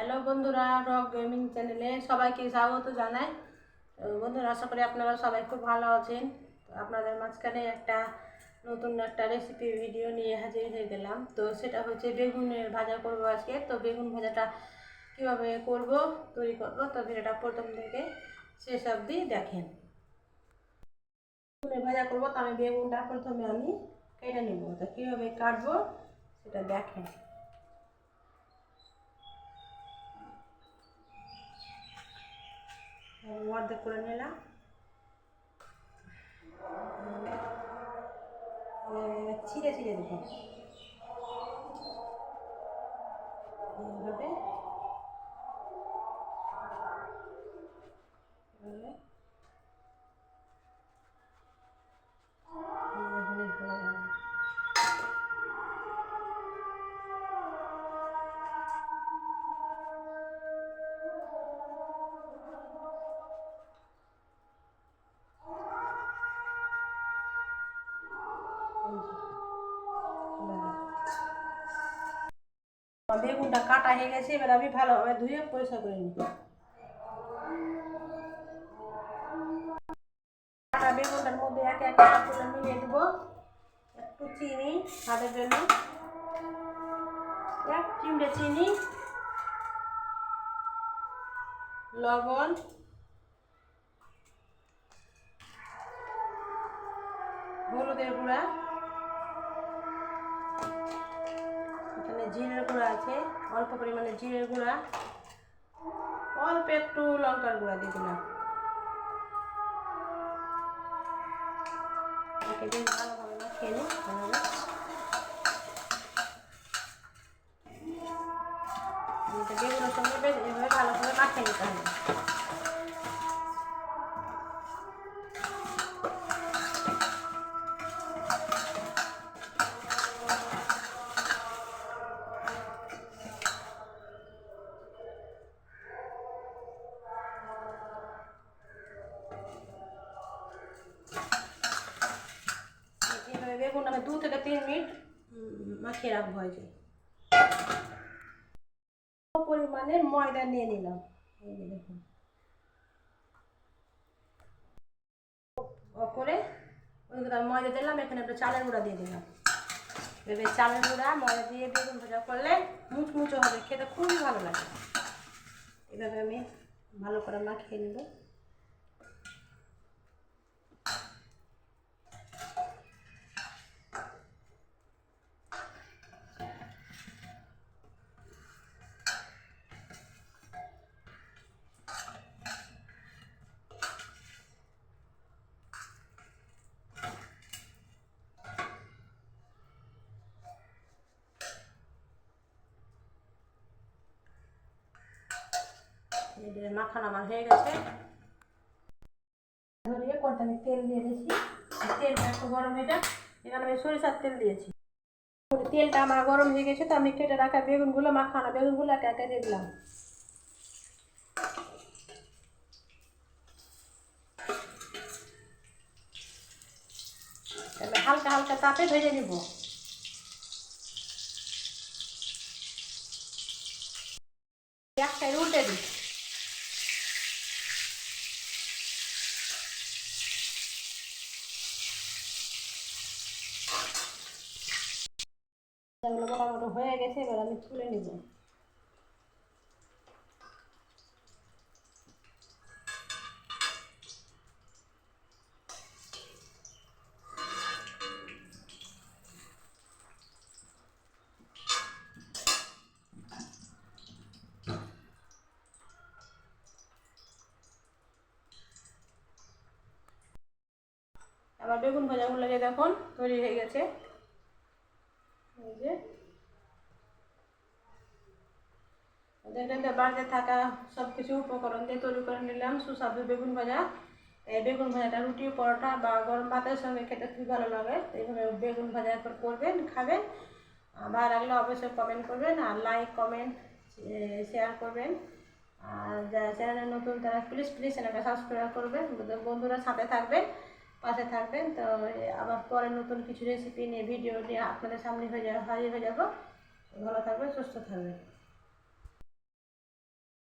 Hello বন্ধুরা, rock gaming চ্যানেলে সবাইকে স্বাগত জানাই। বন্ধুরা, আশা করি আপনারা সবাই খুব ভালো আছেন। তো আপনাদের মাঝখানে নতুন একটা রেসিপি ভিডিও নিয়ে হাজির হয়ে গেলাম। তো সেটা হচ্ছে বেগুনের ভাজা করব আজকে। তো বেগুন ভাজাটা কীভাবে করব, তৈরি করব, তো ভিডিওটা প্রথম থেকে শেষ অবধি দেখেন। বেগুনের ভাজা করবো, তো আমি বেগুনটা প্রথমে কেটে নেব। তো কীভাবে কাটবো সেটা দেখেন। অর্ধেক করে নিলাম, ছিঁড়ে ছিঁড়ে দেবো এইভাবে। বেগুনটা কাটা হয়ে গেছে, এবার আমি ভালোভাবে ধুয়ে পরিষ্কার করে নিব। কাটা বেগুনটার মধ্যে একে একে করে মিলিয়ে দেবো একটু চিনি স্বাদের জন্য, এক চিমটে চিনি, লবণ, হলুদের গুঁড়া, এখানে জিরের গুঁড়া আছে, অল্প পরিমাণে জিরের গুঁড়া, অল্প একটু লঙ্কার গুঁড়া দিয়ে দিলাম। ভালোভাবে মাখিয়ে নিই। বেগুনের সঙ্গে এভাবে ভালোভাবে মাখিয়ে নিতে হবে। বেগুন আমি 2 থেকে 3 মিনিট মাখিয়ে রাখবো। হয়ে যায়। পরিমাণে ময়দা নিয়ে নিলাম, এই যে দেখুন করে ময়দা দিলাম। এখানে একটা চালের গুঁড়া দিয়ে দিলাম। এবার চালের গুঁড়া ময়দা দিয়ে বেগুন ভাজা করলে মুচমুচো হবে, খেতে খুবই ভালো লাগে। এভাবে আমি ভালো করে মাখিয়ে নেব। মাখানো আমার হয়ে গেছে। ধরিয়ে কড়াইতে তেল দিয়ে দিয়েছি, তেলটা একটু গরম হয়ে যাক। এখানে আমি সরিষার তেল দিয়েছি। তেলটা আমার গরম হয়ে গেছে, তো আমি কেটে রাখা বেগুনগুলো, মাখানো বেগুনগুলো একে একে দিয়ে দিলাম। হালকা হালকা তাপে ভেজে নিব। একটাই উল্টে দিই। মোটামুটি হয়ে গেছে, এবার আমি তুলে নিব। আবার বেগুন ভাজাগুলো দেখুন তৈরি হয়ে গেছে। এই যে দেখলেন, বাড়িতে থাকা সব কিছু উপকরণ দিয়ে তৈরি করে নিলাম সুস্বাদু বেগুন ভাজা। এই বেগুন ভাজাটা রুটি, পরোটা বা গরম ভাতের সঙ্গে খেতে খুব ভালো লাগে। এইভাবে বেগুন ভাজা একবার করবেন, খাবেন। ভালো লাগলে অবশ্যই কমেন্ট করবেন, আর লাইক কমেন্ট শেয়ার করবেন। আর যারা চ্যানেলে নতুন তারা প্লিজ চ্যানেলটা সাবস্ক্রাইব করবেন। বন্ধুরা সাথে থাকবেন, পাশে থাকবেন। তো আবার পরে নতুন কিছু রেসিপি নিয়ে ভিডিও নিয়ে আপনাদের সামনে হাজির হয়ে যাব। ভালো থাকবেন, সুস্থ থাকবেন।